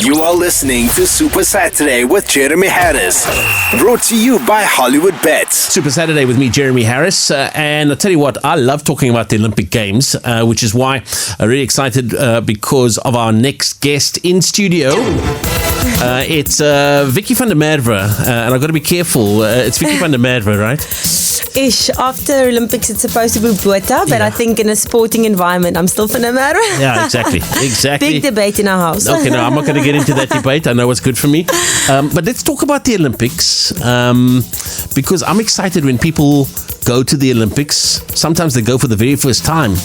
You are listening to Super Saturday with Jeremy Harris. Brought to you by Hollywood Bets. Super Saturday with me, Jeremy Harris. And I'll tell you what, I love talking about the Olympic Games, which is why I'm really excited because of our next guest in studio. It's Vicky van der Merwe, and I've got to be careful. It's Vicky van der Merwe, right? Ish. After Olympics, it's supposed to be Bota, but I think in a sporting environment, I'm still van der Merwe. Yeah, exactly. Big debate in our house. Okay, no, I'm not going to get into that debate. I know what's good for me. But let's talk about the Olympics, because I'm excited when people go to the Olympics. Sometimes they go for the very first time,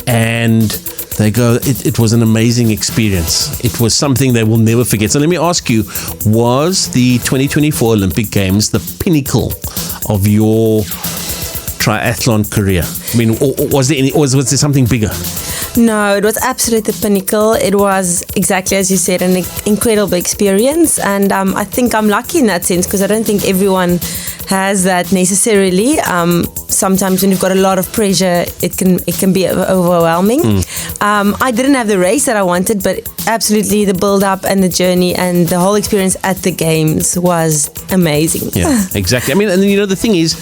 and they go, it was an amazing experience. It was something they will never forget. So let me ask you, was the 2024 Olympic Games the pinnacle of your triathlon career? I mean, was there something bigger? No, it was absolutely the pinnacle. It was, exactly as you said, an incredible experience. And I think I'm lucky in that sense, because I don't think everyone has that necessarily. Sometimes when you've got a lot of pressure, it can be overwhelming. I didn't have the race that I wanted, but absolutely the build-up and the journey and the whole experience at the Games was amazing. Yeah, exactly. I mean, and you know, the thing is,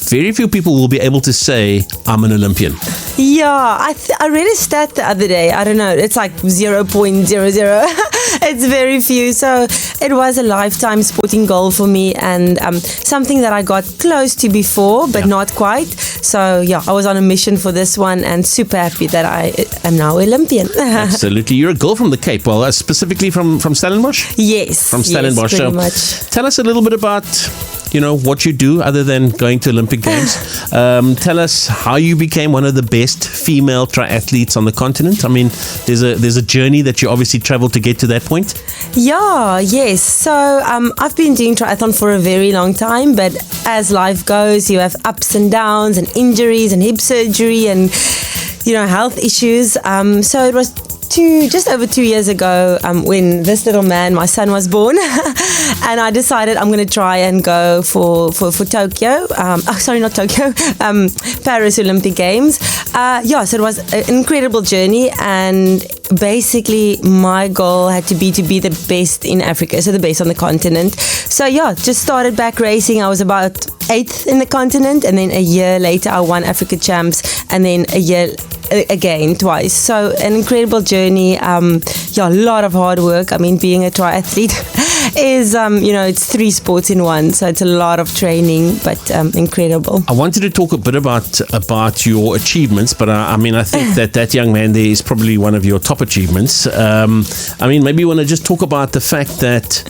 very few people will be able to say, I'm an Olympian. Yeah, I read a stat the other day. I don't know, it's like 0.00. It's very few. So it was a lifetime sporting goal for me, and something that I got close to before, but not quite. So yeah, I was on a mission for this one, and super happy that I am now Olympian. Absolutely. You're a girl from the Cape. Well, specifically from Stellenbosch? Yes. From Stellenbosch. Yes, pretty so much. Tell us a little bit about, you know, what you do other than going to Olympic Games. Tell us how you became one of the best female triathletes on the continent. I mean, there's a journey that you obviously traveled to get to that point. Yeah, yes. So I've been doing triathlon for a very long time, but as life goes, you have ups and downs and injuries and hip surgery and, you know, health issues. So it was just over 2 years ago when this little man, my son, was born, and I decided I'm going to try and go for Tokyo. Not Tokyo, Paris Olympic Games. So it was an incredible journey, and basically my goal had to be the best in Africa, so the best on the continent. So yeah, just started back racing. I was about 8th in the continent, and then a year later I won Africa Champs, and then a year again twice. So an incredible journey. A lot of hard work. I mean, being a triathlete is it's 3 sports in one, so it's a lot of training, but incredible. I wanted to talk a bit about your achievements, but I mean, I think that young man there is probably one of your top achievements. I mean, maybe you want to just talk about the fact that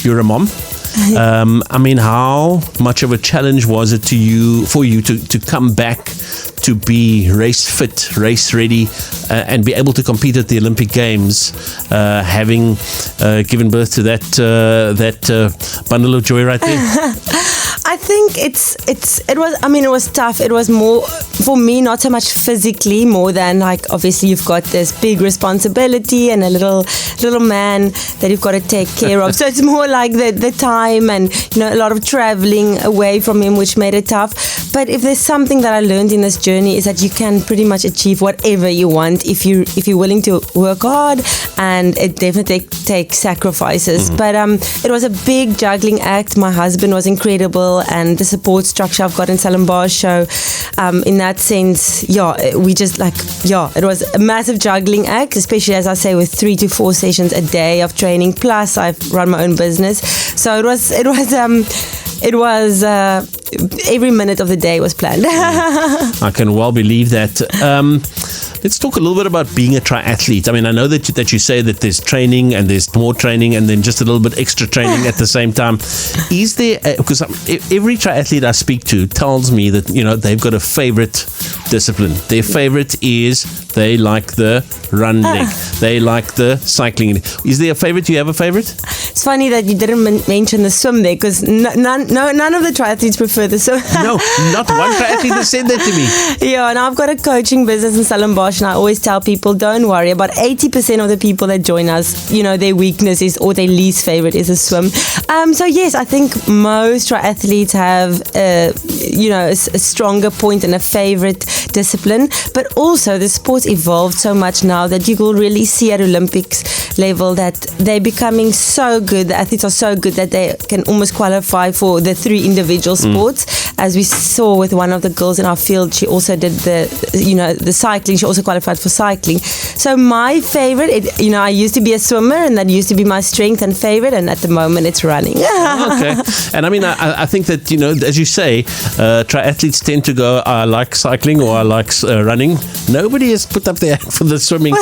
you're a mom. I mean, how much of a challenge was it for you to come back to be race fit, race ready, and be able to compete at the Olympic Games, having given birth to that bundle of joy right there? I think it was tough. It was more for me, not so much physically, more than like, obviously you've got this big responsibility and a little man that you've got to take care of. So it's more like the time and, you know, a lot of traveling away from him, which made it tough. But if there's something that I learned in this journey, is that you can pretty much achieve whatever you want if you're willing to work hard, and it definitely takes sacrifices. But it was a big juggling act. My husband was incredible, and the support structure I've got in Stellenbosch. So in that sense, it was a massive juggling act, especially, as I say, with 3 to 4 sessions a day of training, plus I've run my own business. So it was every minute of the day was planned. I can well believe that. Let's talk a little bit about being a triathlete. I mean, I know that you say that there's training and there's more training and then just a little bit extra training at the same time. Is there, because every triathlete I speak to tells me that, you know, they've got a favorite discipline. Their favorite is they like the run leg. They like the cycling. Is there a favorite? Do you have a favorite? It's funny that you didn't mention the swim there, because none of the triathletes prefer the swim. No, not one triathlete has said that to me. Yeah, and I've got a coaching business in Stellenbosch, and I always tell people, don't worry, about 80% of the people that join us, you know, their weakness is, or their least favorite is, a swim. So yes, I think most triathletes have, a stronger point and a favorite discipline, but also the sport's evolved so much now that you will really see at Olympics level that they're becoming so good, the athletes are so good that they can almost qualify for the 3 individual sports. As we saw with one of the girls in our field, she also did the cycling, she also qualified for cycling. So my favorite, I used to be a swimmer and that used to be my strength and favorite, and at the moment it's running. Okay. And I mean, I think that, as you say, triathletes tend to go, I like cycling or I like running. Nobody has put up their hand for the swimming,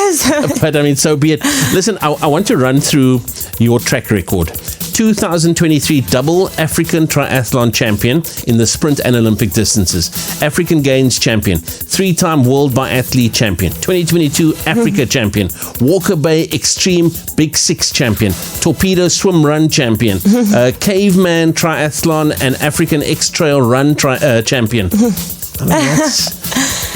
but I mean, so be it. Listen, I want to run through your track record. 2023 double African triathlon champion in the sprint and Olympic distances. African Games champion. 3-time World Biathlete champion. 2022 Africa champion. Walker Bay Extreme Big 6 champion. Torpedo Swim Run champion. Caveman Triathlon and African X-Trail Run champion.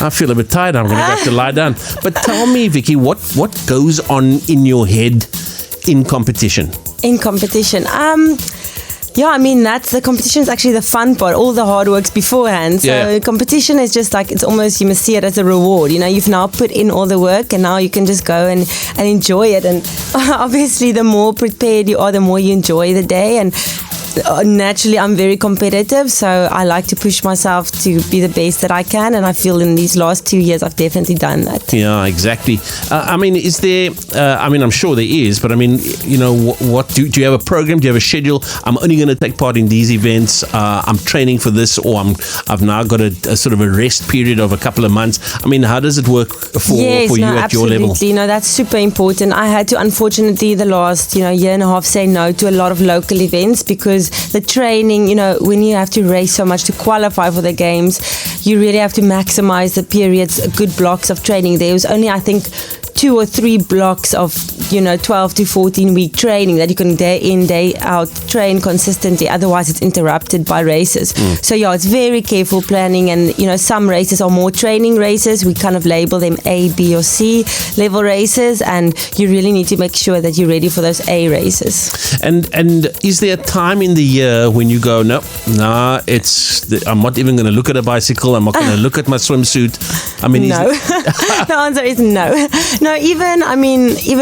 I feel a bit tired. I'm going to have to lie down. But tell me, Vicky, what goes on in your head in competition? In competition, that's the competition is actually the fun part. All the hard work's beforehand. So competition is just like, it's almost, you must see it as a reward. You've now put in all the work and now you can just go and enjoy it. And obviously, the more prepared you are, the more you enjoy the day. And naturally, I'm very competitive, so I like to push myself to be the best that I can, and I feel in these last 2 years I've definitely done that. Yeah, exactly. Is there, I'm sure there is, but what do you have a program? Do you have a schedule? I'm only going to take part in these events. I'm training for this, or I've now got a sort of a rest period of a couple of months. How does it work for you at your level? No, that's super important. I had to, unfortunately, the last year and a half say no to a lot of local events because the training, when you have to race so much to qualify for the games, you really have to maximize the periods, good blocks of training. There was only, I think, 2 or 3 blocks of 12 to 14 week training that you can day in, day out train consistently. Otherwise it's interrupted by races. So it's very careful planning, and some races are more training races. We kind of label them A, B or C level races, and you really need to make sure that you're ready for those A races. And is there a time in the year when you go, I'm not even going to look at a bicycle, I'm not going to look at my swimsuit? No. The answer is no. No, even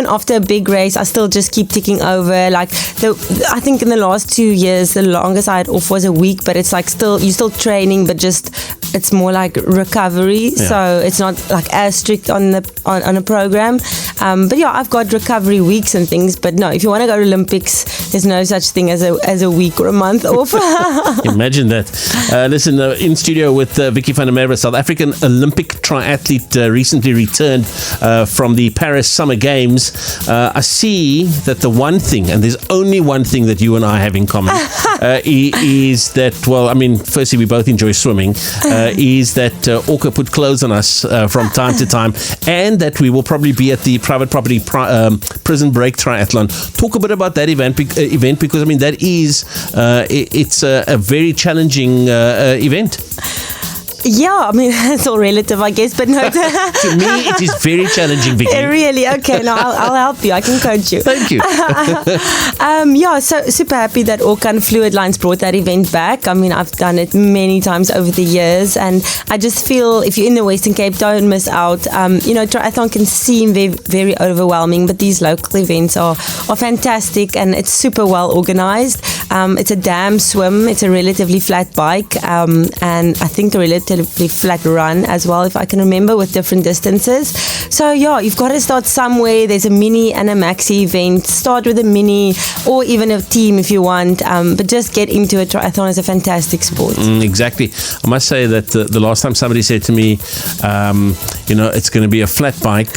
after a big race, I still just keep ticking over. I think in the last 2 years, the longest I had off was a week, but it's like you're still training, but just it's more like recovery. Yeah. So it's not like as strict on a program. But I've got recovery weeks and things. But no, if you want to go to Olympics, there's no such thing as a week or a month off. Imagine that. Listen, in studio with Vicky van der Merwe, South African Olympic triathlete, recently returned from the Paris Summer Games. I see that the one thing, and there's only one thing that you and I have in common, is that, firstly, we both enjoy swimming, is that Orca put clothes on us from time to time, and that we will probably be at the private property Prison Break Triathlon. Talk a bit about that event because, that is, it's a very challenging event. Yeah, it's all relative, I guess, but no. To me, it is very challenging, Vicky. Really? Okay, no, I'll help you. I can coach you. Thank you. So super happy that Orca and Fluid Lines brought that event back. I've done it many times over the years, and I just feel if you're in the Western Cape, don't miss out. Triathlon can seem very, very overwhelming, but these local events are fantastic, and it's super well organized. It's a dam swim. It's a relatively flat bike, and I think a relatively flat run as well, if I can remember, with different distances. So you've got to start somewhere. There's a mini and a maxi event. Start with a mini or even a team if you want, but just get into a triathlon. Is a fantastic sport. Exactly. I must say that the last time somebody said to me, it's going to be a flat bike,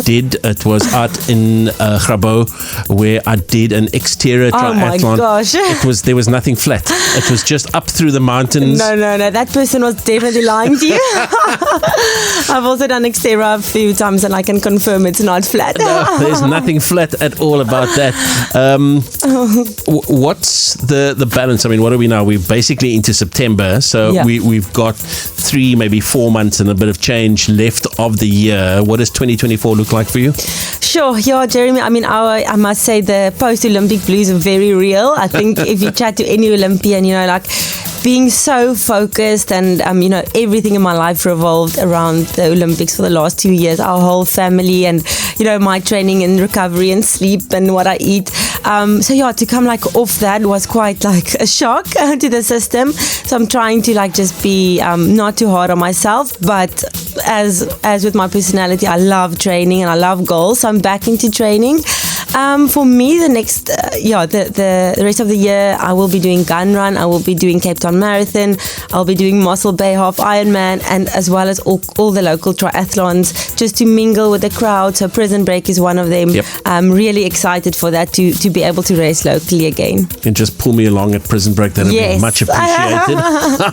it was out in Grabo, where I did an exterior triathlon. Oh my gosh. There was nothing flat. It was just up through the mountains. No, that person was definitely lying to you. I've also done exterior a few times, and I can confirm it's not flat. No, there's nothing flat at all about that. What's the balance? What are we now? We're basically into September, so we've got 3, maybe 4 months and a bit of change left of the year. What does 2024 look like for you? Sure, Jeremy. I must say the post-Olympic blues are very real. I think if you chat to any Olympian, being so focused and, everything in my life revolved around the Olympics for the last 2 years, our whole family and, my training and recovery and sleep and what I eat. To come off that was quite a shock to the system. So I'm trying to just be not too hard on myself, but as with my personality, I love training and I love goals. So I'm back into training. For me, the next, the rest of the year, I will be doing Gun Run, I will be doing Cape Town Marathon, I'll be doing Mossel Bay Half Ironman, and as well as all the local triathlons, just to mingle with the crowd. So Prison Break is one of them. Yep. I'm really excited for that, to be able to race locally again. And just pull me along at Prison Break. That would be much appreciated.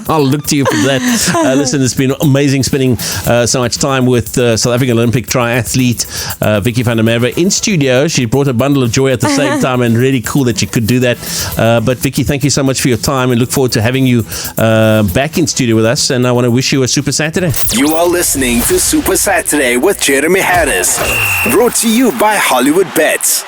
I'll look to you for that. Listen, it's been amazing spending so much time with South African Olympic triathlete Vicky van der Merwe in studio. She brought a bundle of joy at the same time, and really cool that you could do that. But Vicky, thank you so much for your time, and look forward to having you back in studio with us. And I want to wish you a Super Saturday. You are listening to Super Saturday with Jeremy Harris. Brought to you by Hollywood Bets.